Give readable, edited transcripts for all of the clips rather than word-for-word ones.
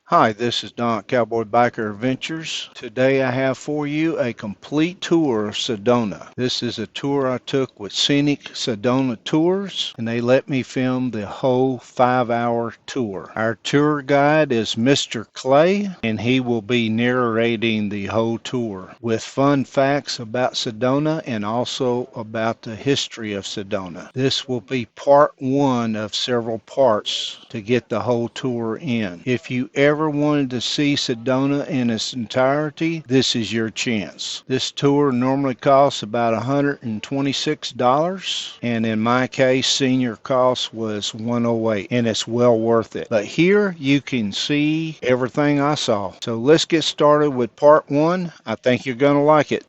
Hi, this is Don Cowboy Biker Adventures. Today I have for you a complete tour of Sedona. This is a tour I took with Scenic Sedona Tours, and they let me film the whole 5-hour tour. Our tour guide is Mr. Clay, and he will be narrating the whole tour with fun facts about Sedona and also about the history of Sedona. This will be part one of several parts to get the whole tour in. If you ever wanted to see Sedona in its entirety, this is your chance. This tour normally costs about $126, and in my case, senior cost was $108, and it's well worth it. But here you can see everything I saw. So let's get started with part one. I think you're going to like it.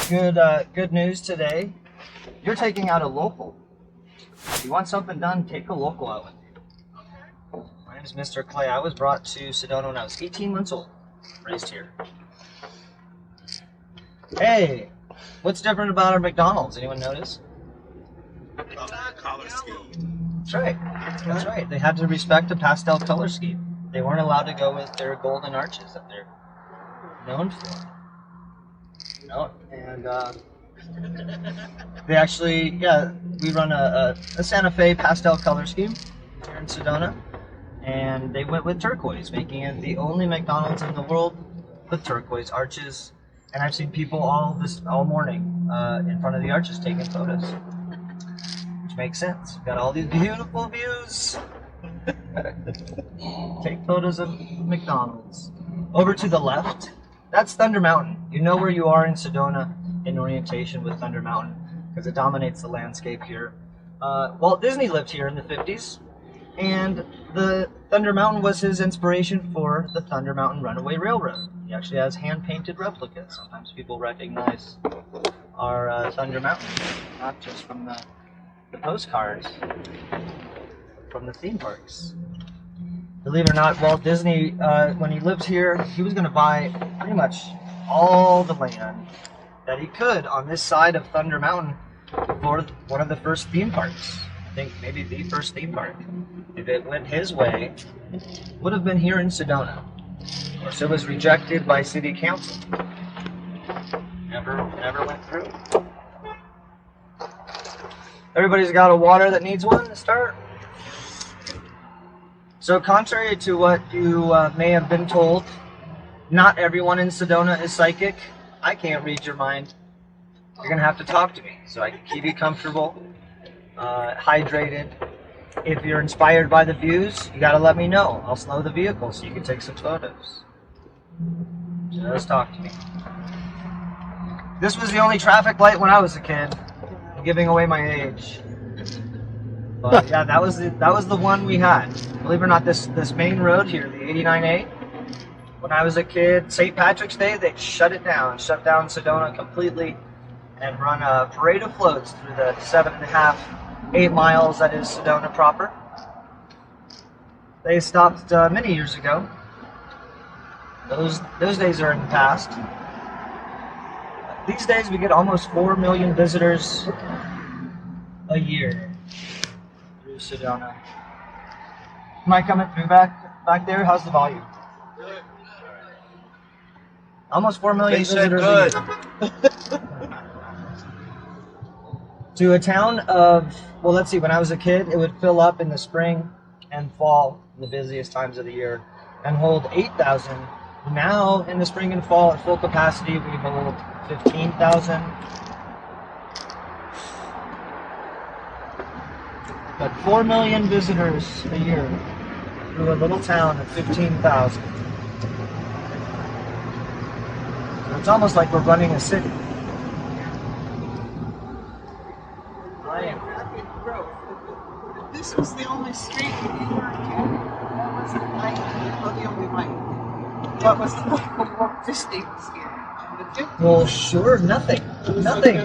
Good news today. You're taking out a local. If you want something done, take a local out with you. My name is Mr. Clay. I was brought to Sedona when I was 18 months old. Raised here. Hey, what's different about our McDonald's? Anyone notice? Color scheme. That's right. That's right. They had to respect the pastel color scheme. They weren't allowed to go with their golden arches that they're known for. No, and they actually, we run a Santa Fe pastel color scheme here in Sedona, and they went with turquoise, making it the only McDonald's in the world with turquoise arches. And I've seen people all morning in front of the arches taking photos, which makes sense. We've got all these beautiful views. Take photos of McDonald's. Over to the left, that's Thunder Mountain. You know where you are in Sedona in orientation with Thunder Mountain because it dominates the landscape here. Walt Disney lived here in the 50s, and the Thunder Mountain was his inspiration for the Thunder Mountain Runaway Railroad. He actually has hand-painted replicas. Sometimes people recognize our Thunder Mountain, not just from the postcards, from the theme parks. Believe it or not, Walt Disney, when he lived here, he was going to buy pretty much all the land that he could on this side of Thunder Mountain for one of the first theme parks. I think maybe the first theme park. If it went his way, would have been here in Sedona. Of course, it was rejected by city council. Never went through. Everybody's got a water that needs one to start. So contrary to what you may have been told, not everyone in Sedona is psychic. I can't read your mind. You're going to have to talk to me so I can keep you comfortable, hydrated. If you're inspired by the views, you got to let me know. I'll slow the vehicle so you can take some photos. Just talk to me. This was the only traffic light when I was a kid. I'm giving away my age. But yeah, that was the one we had. Believe it or not, this main road here, the 89A, when I was a kid, St. Patrick's Day, they shut down Sedona completely and run a parade of floats through the 7.5, 8 miles that is Sedona proper. They stopped many years ago. Those days are in the past. These days we get almost 4 million visitors a year. Sedona. Am I coming through back there? How's the volume? Good. Almost 4 million They said visitors good. a year. To a town of, well, let's see, when I was a kid, it would fill up in the spring and fall, the busiest times of the year, and hold 8,000. Now, in the spring and fall, at full capacity, we hold 15,000. But 4 million visitors a year through a little town of 15,000. So it's almost like we're running a city. Rapid growth. This was the only street in New York here. That was the light, or the only light. What was the light when Walt Disney was here? In the 50s. Well, sure, nothing.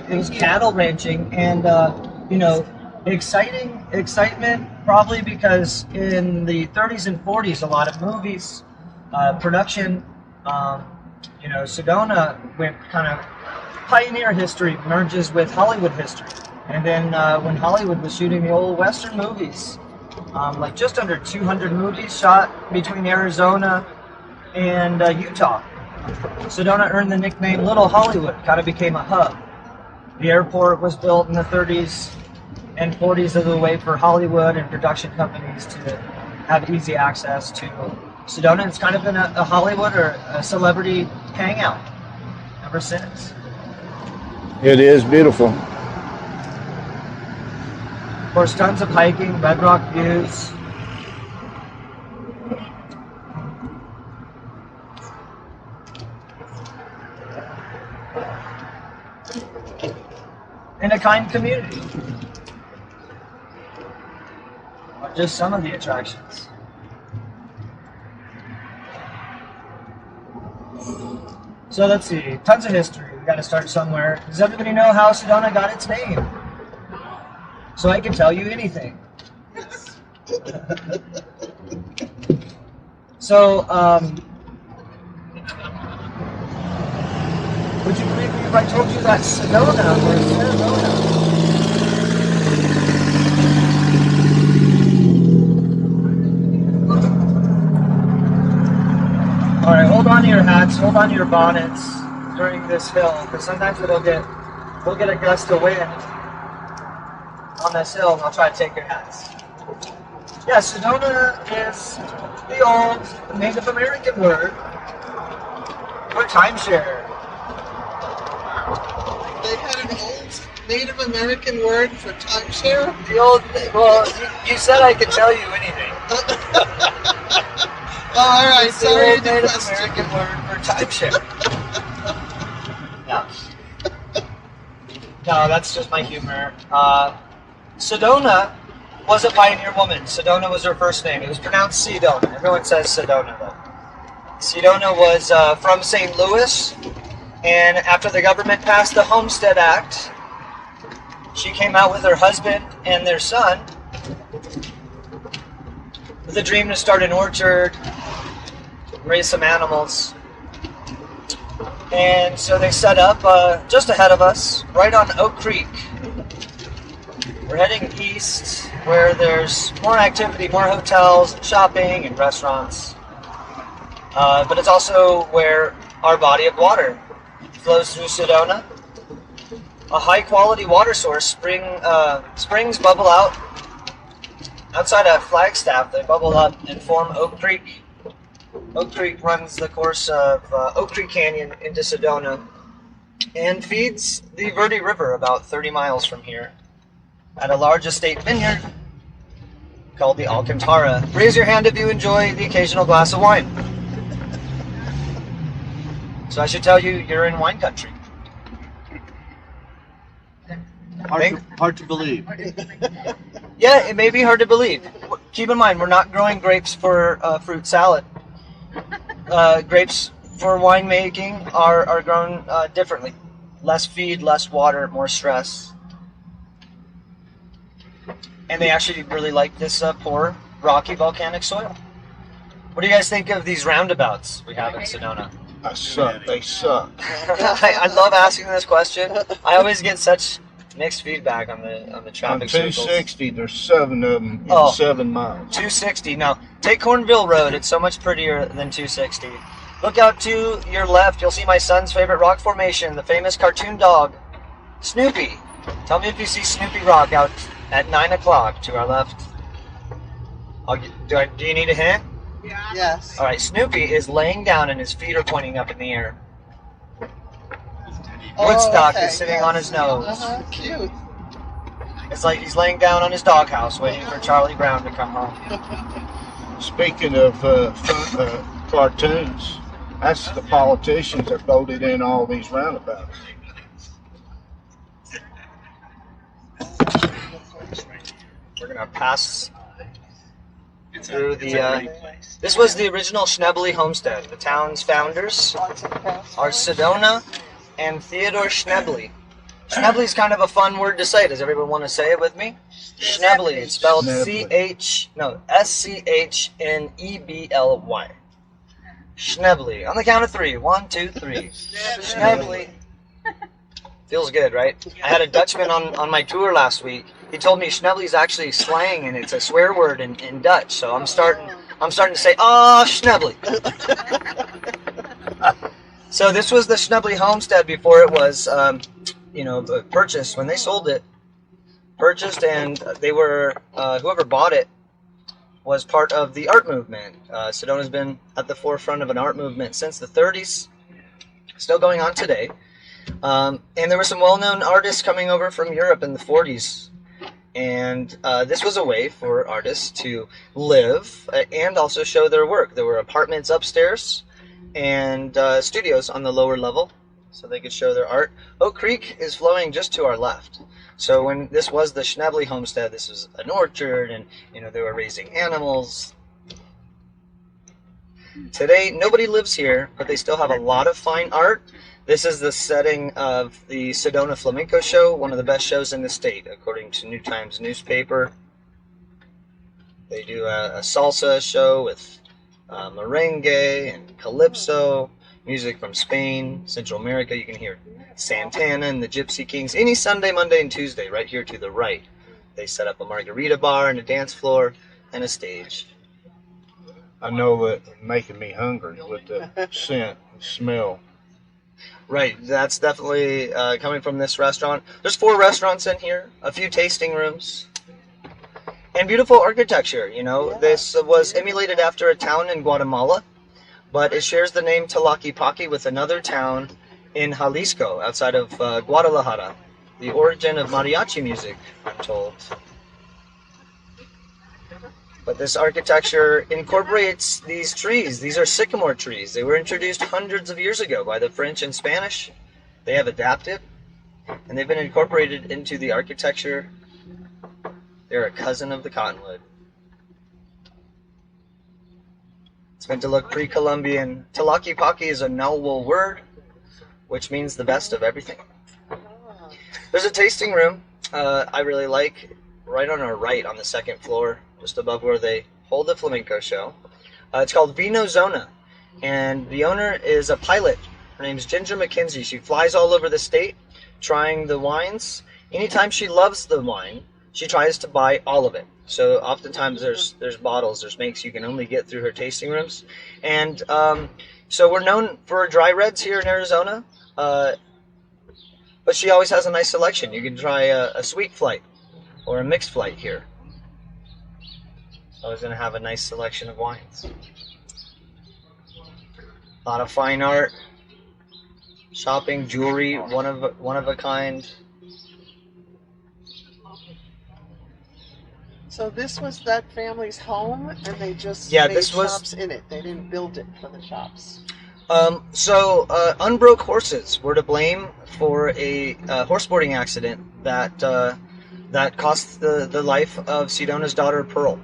It was cattle ranching and, excitement, probably because in the 30s and 40s, a lot of movies, production, Sedona went kind of pioneer history merges with Hollywood history. And then when Hollywood was shooting the old Western movies, like just under 200 movies shot between Arizona and Utah. Sedona earned the nickname Little Hollywood, kind of became a hub. The airport was built in the 30s and 40s as a way for Hollywood and production companies to have easy access to Sedona. It's kind of been a Hollywood or a celebrity hangout ever since. It is beautiful. Of course, tons of hiking, bedrock views. And a kind community. Are just some of the attractions. So let's see, tons of history. We got to start somewhere. Does everybody know how Sedona got its name? So I can tell you anything. So, would you believe me if I told you that Sedona or Sedona? All right, hold on to your hats, hold on to your bonnets during this hill, because sometimes we'll get a gust of wind on this hill, and I'll try to take your hats. Yeah, Sedona is the old Native American word for timeshare. They had an old Native American word for timeshare? The old, well, you said I could tell you anything. Oh, all right, It's the sorry old to Native question. American word for timeshare. Yeah. No, that's just my humor. Sedona was a pioneer woman. Sedona was her first name. It was pronounced Sedona. Everyone says Sedona, though. Sedona was from St. Louis, and after the government passed the Homestead Act, she came out with her husband and their son with a dream to start an orchard, raise some animals. And so they set up just ahead of us, right on Oak Creek. We're heading east, where there's more activity, more hotels, shopping, and restaurants. But it's also where our body of water flows through Sedona. A high-quality water source. Springs bubble out outside of Flagstaff. They bubble up and form Oak Creek. Oak Creek runs the course of Oak Creek Canyon into Sedona and feeds the Verde River about 30 miles from here at a large estate vineyard called the Alcantara. Raise your hand if you enjoy the occasional glass of wine. So I should tell you, you're in wine country. Hard to believe. Yeah, it may be hard to believe. Keep in mind, we're not growing grapes for fruit salad. Grapes for winemaking are grown differently. Less feed, less water, more stress. And they actually really like this poor, rocky, volcanic soil. What do you guys think of these roundabouts we have in Sedona? They suck. I love asking this question. I always get such mixed feedback on the traffic On circles. 260, there's 7 of them in Oh. 7 miles. 260. Now, take Cornville Road. It's so much prettier than 260. Look out to your left. You'll see my son's favorite rock formation, the famous cartoon dog, Snoopy. Tell me if you see Snoopy Rock out at 9 o'clock to our left. Do you need a hint? Yes. All right, Snoopy is laying down and his feet are pointing up in the air. Woodstock is sitting on his nose. Cute. It's like he's laying down on his doghouse waiting for Charlie Brown to come home. Speaking of cartoons, that's the politicians that voted in all these roundabouts. We're gonna pass through the. This was the original Schnebly homestead. The town's founders are Sedona and Theodore Schnebly. Schnebly is kind of a fun word to say. Does everyone want to say it with me? Schnebly. It's spelled S-C-H-N-E-B-L-Y. Schnebly. On the count of 3. 1, 2, 3. Schnebly. Feels good, right? I had a Dutchman on my tour last week. He told me Schnebly is actually slang and it's a swear word in Dutch. So I'm starting to say, Schnebly. So this was the Schnebly homestead before it was, purchased. When they sold it, purchased, and they were whoever bought it was part of the art movement. Sedona's been at the forefront of an art movement since the 30s, still going on today. And there were some well-known artists coming over from Europe in the 40s. And this was a way for artists to live and also show their work. There were apartments upstairs and studios on the lower level, so they could show their art. Oak Creek is flowing just to our left. So when this was the Schnebly homestead, this was an orchard, and they were raising animals. Today, nobody lives here, but they still have a lot of fine art. This is the setting of the Sedona Flamenco Show, one of the best shows in the state, according to New Times newspaper. They do a salsa show with merengue and calypso, music from Spain, Central America. You can hear Santana and the Gypsy Kings any Sunday, Monday, and Tuesday right here to the right. They set up a margarita bar and a dance floor and a stage. I know that making me hungry with the scent and smell. Right, that's definitely coming from this restaurant. There's 4 restaurants in here, a few tasting rooms, and beautiful architecture. This was emulated after a town in Guatemala, but it shares the name Tlaquepaque with another town in Jalisco, outside of Guadalajara, the origin of mariachi music, I'm told. But this architecture incorporates these trees. These are sycamore trees. They were introduced hundreds of years ago by the French and Spanish. They have adapted, and they've been incorporated into the architecture. They're a cousin of the Cottonwood. It's meant to look pre-Columbian. Tlaquepaque is a Nahuatl word, which means the best of everything. There's a tasting room I really like, right on our right on the second floor, just above where they hold the flamenco show. It's called Vino Zona, and the owner is a pilot. Her name's Ginger McKenzie. She flies all over the state trying the wines. Anytime she loves the wine, she tries to buy all of it. So oftentimes there's bottles, there's makes you can only get through her tasting rooms. And so we're known for dry reds here in Arizona, but she always has a nice selection. You can try a sweet flight or a mixed flight here. Always going to have a nice selection of wines. A lot of fine art, shopping, jewelry, one of a kind. So this was that family's home, and they just made this shops in it. They didn't build it for the shops. Unbroke horses were to blame for a horseboarding accident that cost the life of Sedona's daughter Pearl.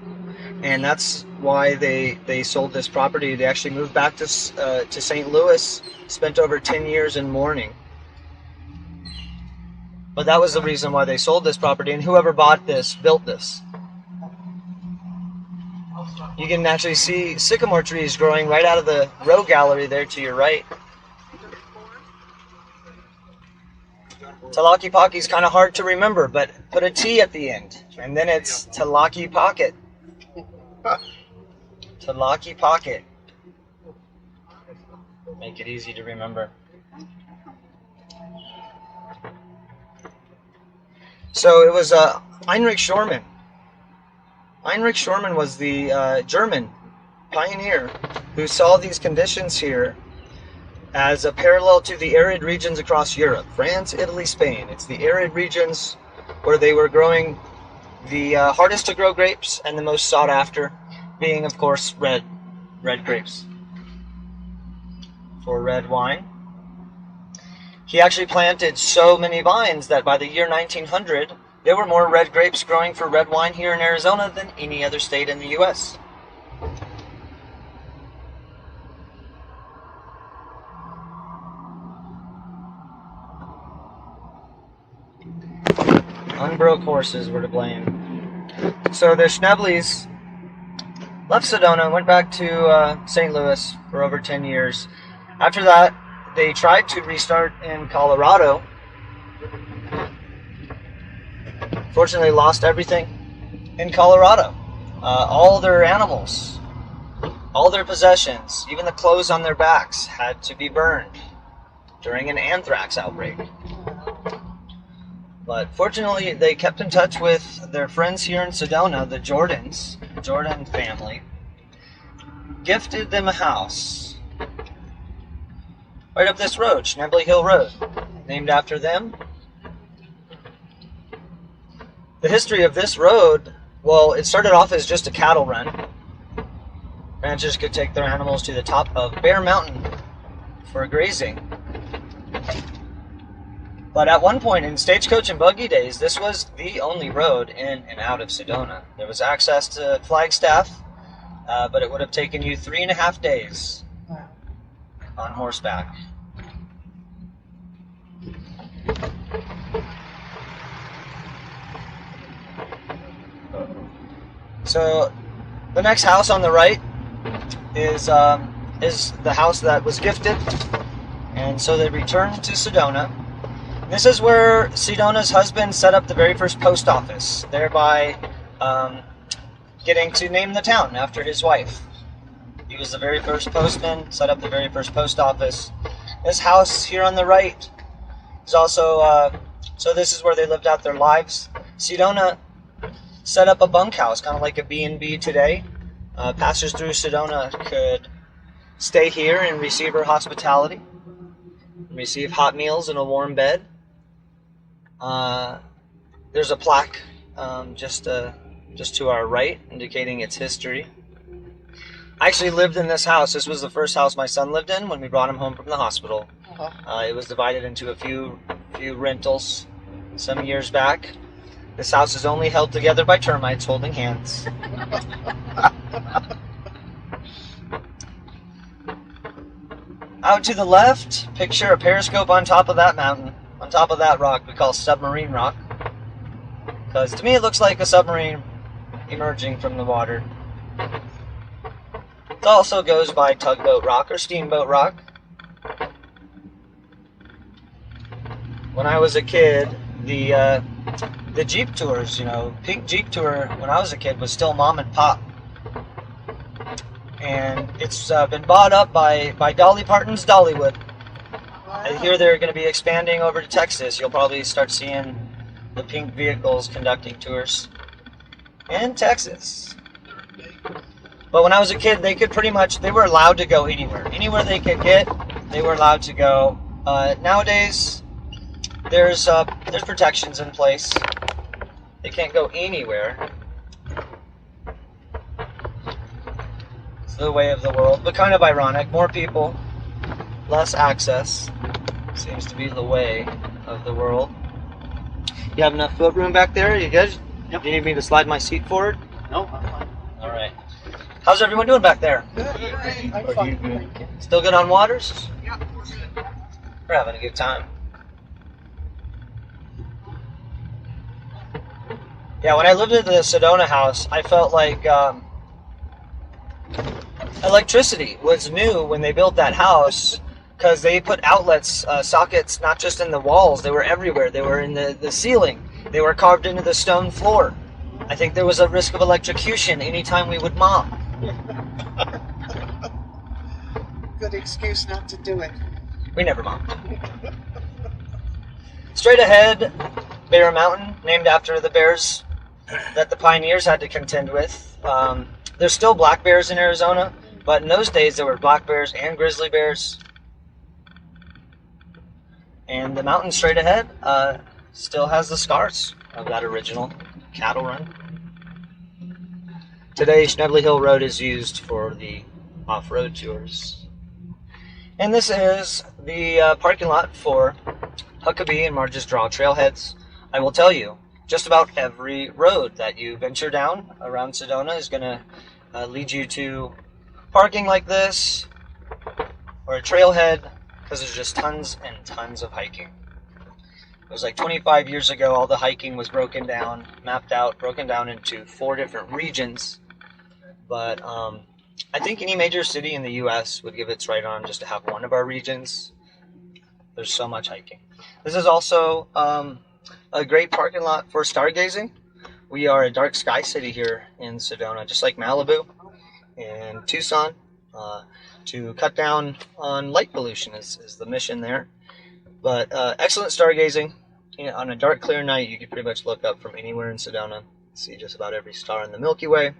And that's why they sold this property. They actually moved back to St. Louis, spent over 10 years in mourning. But that was the reason why they sold this property, and whoever bought this built this. You can actually see sycamore trees growing right out of the row gallery there to your right. Tlaquepaque is kind of hard to remember, but put a T at the end, and then it's Tlaquepaque. Tlaquepaque. Make it easy to remember. So it was Heinrich Schormann. Heinrich Schormann was the German pioneer who saw these conditions here as a parallel to the arid regions across Europe. France, Italy, Spain. It's the arid regions where they were growing the hardest to grow grapes and the most sought after, being, of course, red grapes for red wine. He actually planted so many vines that by the year 1900, there were more red grapes growing for red wine here in Arizona than any other state in the U.S. Unbroke horses were to blame. So the Schneblys left Sedona, went back to St. Louis for over 10 years. After that, they tried to restart in Colorado. Fortunately, lost everything in Colorado. All their animals, all their possessions, even the clothes on their backs had to be burned. during an anthrax outbreak. But fortunately, they kept in touch with their friends here in Sedona, the Jordans, the Jordan family, gifted them a house right up this road, Schnebly Hill Road, named after them. The history of this road, well, it started off as just a cattle run. Ranchers could take their animals to the top of Bear Mountain for grazing. But at one point in stagecoach and buggy days, this was the only road in and out of Sedona. There was access to Flagstaff, but it would have taken you 3.5 days on horseback. So the next house on the right is the house that was gifted, and so they returned to Sedona. This is where Sedona's husband set up the very first post office, thereby getting to name the town after his wife. He was the very first postman, set up the very first post office. This house here on the right is also, so this is where they lived out their lives. Sedona set up a bunkhouse, kind of like a B&B today. Passengers through Sedona could stay here and receive her hospitality, receive hot meals and a warm bed. There's a plaque just to our right, indicating its history. I actually lived in this house. This was the first house my son lived in when we brought him home from the hospital. It was divided into a few rentals some years back. This house is only held together by termites holding hands. Out to the left, picture a periscope on top of that mountain, on top of that rock we call submarine rock. Because to me it looks like a submarine emerging from the water. It also goes by tugboat rock or steamboat rock. When I was a kid, the Jeep tours, pink Jeep tour when I was a kid was still mom and pop. And it's been bought up by Dolly Parton's Dollywood. I hear they're going to be expanding over to Texas. You'll probably start seeing the pink vehicles conducting tours in Texas. But when I was a kid, they were allowed to go anywhere. Anywhere they could get, they were allowed to go. Nowadays, there's protections in place. They can't go anywhere. It's the way of the world, but kind of ironic. More people, less access. Seems to be the way of the world. You have enough foot room back there? You guys? Yep. Do you need me to slide my seat forward? No, I'm fine. All right. How's everyone doing back there? Good. I'm fine. Still good on waters? Yeah, we're good. We're having a good time. Yeah, when I lived in the Sedona house, I felt like electricity was new when they built that house, because they put outlets, sockets, not just in the walls, they were everywhere. They were in the ceiling. They were carved into the stone floor. I think there was a risk of electrocution anytime we would mop. Good excuse not to do it. We never mopped. Straight ahead, Bear Mountain, named after the bears that the pioneers had to contend with. There's still black bears in Arizona, but in those days there were black bears and grizzly bears. And the mountain straight ahead still has the scars of that original cattle run. Today, Schnebly Hill Road is used for the off-road tours. And this is the parking lot for Huckabee and Marge's Draw trailheads. I will tell you, just about every road that you venture down around Sedona is going to lead you to parking like this or a trailhead, because there's just tons and tons of hiking. It was like 25 years ago, all the hiking was broken down, mapped out, broken down into 4 different regions. But I think any major city in the U.S. would give its right on just to have one of our regions. There's so much hiking. This is also a great parking lot for stargazing. We are a dark sky city here in Sedona, just like Malibu and Tucson. To cut down on light pollution is the mission there. But excellent stargazing. On a dark, clear night, you can pretty much look up from anywhere in Sedona, see just about every star in the Milky Way.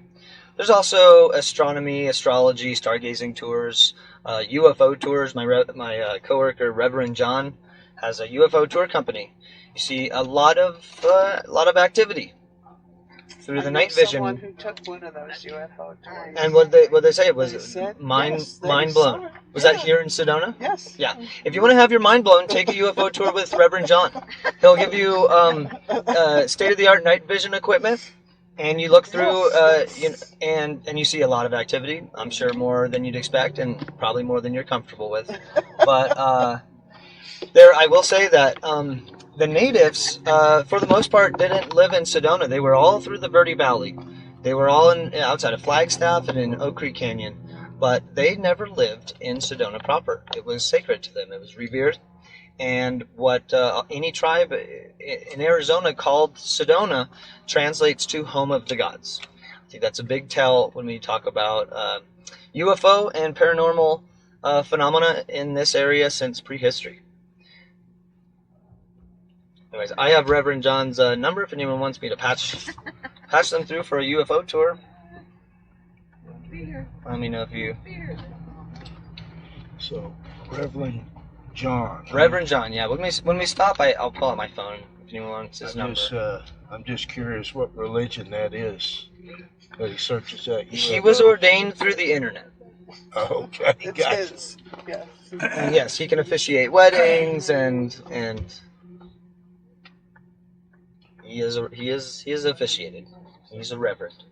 There's also astronomy, astrology, stargazing tours, UFO tours. My coworker Reverend John has a UFO tour company. You see a lot of activity through the night vision. Someone who took one of those UFO tours. And what they say was mind yes, they blown. saw it. Was that here in Sedona? Yes. Yeah. If you want to have your mind blown, take a UFO tour with Reverend John. He'll give you state-of-the-art night vision equipment, and you look through and you see a lot of activity. I'm sure more than you'd expect, and probably more than you're comfortable with. But I will say that the natives, for the most part, didn't live in Sedona. They were all through the Verde Valley. They were all outside of Flagstaff and in Oak Creek Canyon. But they never lived in Sedona proper. It was sacred to them. It was revered. And what any tribe in Arizona called Sedona translates to home of the gods. I think that's a big tell when we talk about UFO and paranormal phenomena in this area since prehistory. Anyways, I have Reverend John's number if anyone wants me to patch them through for a UFO tour. Let me know if you... So, Reverend John. Reverend John, yeah. When we stop, I'll pull out my phone if anyone wants his number. I'm just curious what religion that is that he searches that. He was ordained through the internet. Oh, okay, It's gotcha. his. Yes. And yes, he can officiate weddings and he is officiated. He's a reverend.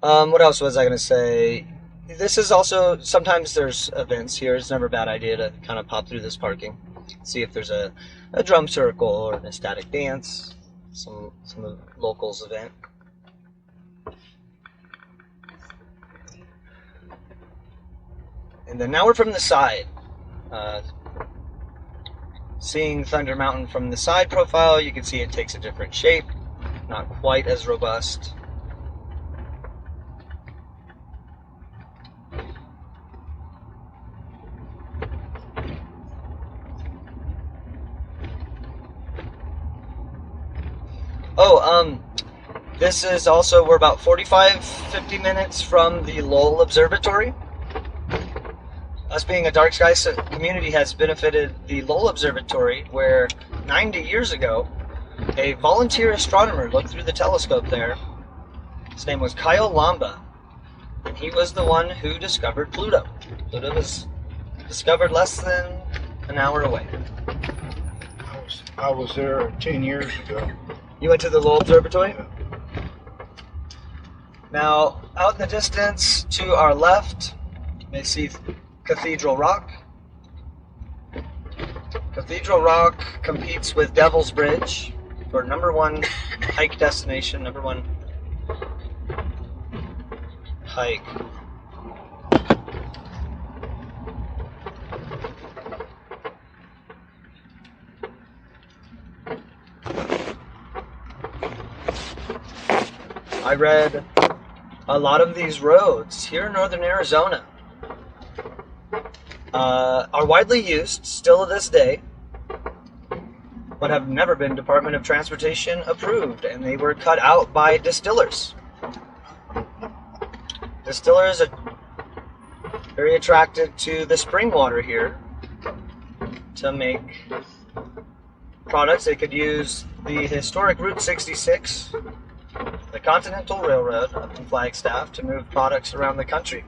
What else was I going to say? This is also, sometimes there's events here. It's never a bad idea to kind of pop through this parking. See if there's a drum circle or an ecstatic dance, some of the locals event. And then now we're from the side. Seeing Thunder Mountain from the side profile, you can see it takes a different shape. Not quite as robust. This is also, we're about 50 minutes from the Lowell Observatory. Us being a dark sky community has benefited the Lowell Observatory, where 90 years ago, a volunteer astronomer looked through the telescope there. His name was Kyle Lamba, and he was the one who discovered Pluto. Pluto was discovered less than an hour away. I was there 10 years ago. You went to the Lowell Observatory? Now, out in the distance to our left, you may see Cathedral Rock. Cathedral Rock competes with Devil's Bridge for #1 hike destination, #1 hike. I read a lot of these roads here in northern Arizona are widely used still to this day, but have never been Department of Transportation approved, and they were cut out by distillers. Distillers are very attracted to the spring water here to make products. They could use the historic Route 66, the Continental Railroad up in Flagstaff, to move products around the country.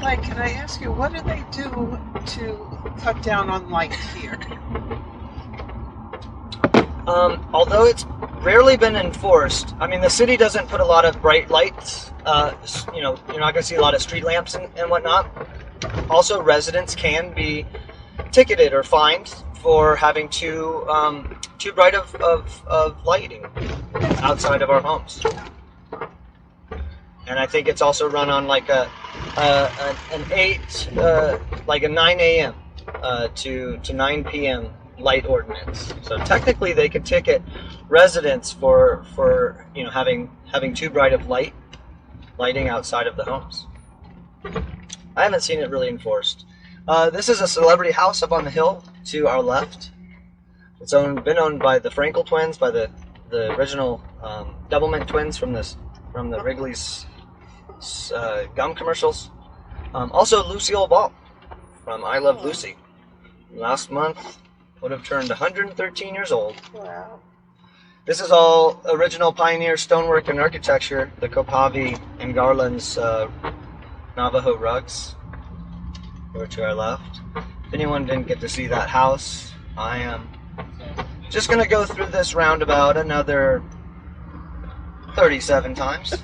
Mike, can I ask you, what do they do to cut down on light here? Although it's rarely been enforced, I mean, the city doesn't put a lot of bright lights. You're not going to see a lot of street lamps and whatnot. Also, residents can be ticketed or fined for having too bright of lighting outside of our homes. And I think it's also run on like an 9 a.m. to 9 p.m. light ordinance. So technically, they could ticket residents for having too bright of lighting outside of the homes. I haven't seen it really enforced. This is a celebrity house up on the hill to our left. It's been owned by the Frankel twins, by the original Doublemint twins from the Wrigley's gum commercials. Also Lucille Ball from I Love Lucy. Last month would have turned 113 years old. Wow. This is all original pioneer stonework and architecture. The Copavi and Garland's Navajo rugs over to our left. If anyone didn't get to see that house, I am just going to go through this roundabout another 37 times.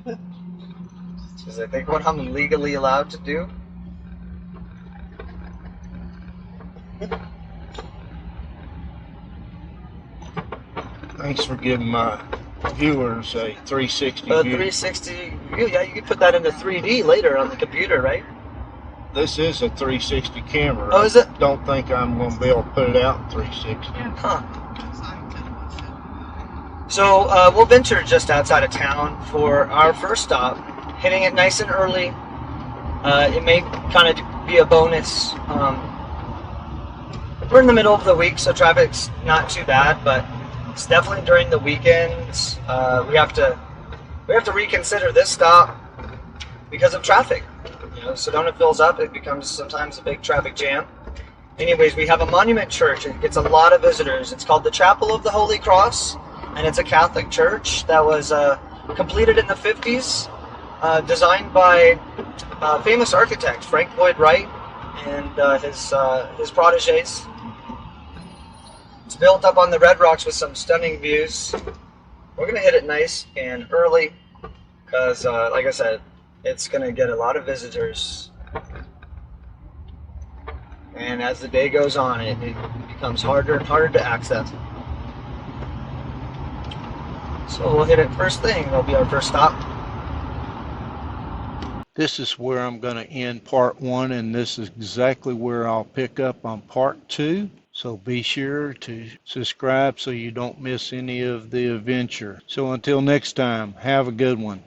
Which is, I think, what I'm legally allowed to do. Thanks for giving my viewers a 360 view. 360 view, yeah, you can put that into 3D later on the computer, right? This is a 360 camera. Oh, is it? I don't think I'm going to be able to put it out in 360. Huh. So we'll venture just outside of town for our first stop, hitting it nice and early. It may kind of be a bonus. We're in the middle of the week, so traffic's not too bad, but it's definitely during the weekends. We have to reconsider this stop because of traffic. You know, Sedona fills up; it becomes sometimes a big traffic jam. Anyways, we have a monument church. It gets a lot of visitors. It's called the Chapel of the Holy Cross, and it's a Catholic church that was completed in the 50s, designed by famous architect Frank Lloyd Wright and his protégés. It's built up on the Red Rocks with some stunning views. We're going to hit it nice and early because, like I said, it's going to get a lot of visitors. And as the day goes on, it becomes harder and harder to access. So we'll hit it first thing. That'll be our first stop. This is where I'm going to end part 1, and this is exactly where I'll pick up on part 2. So be sure to subscribe so you don't miss any of the adventure. So until next time, have a good one.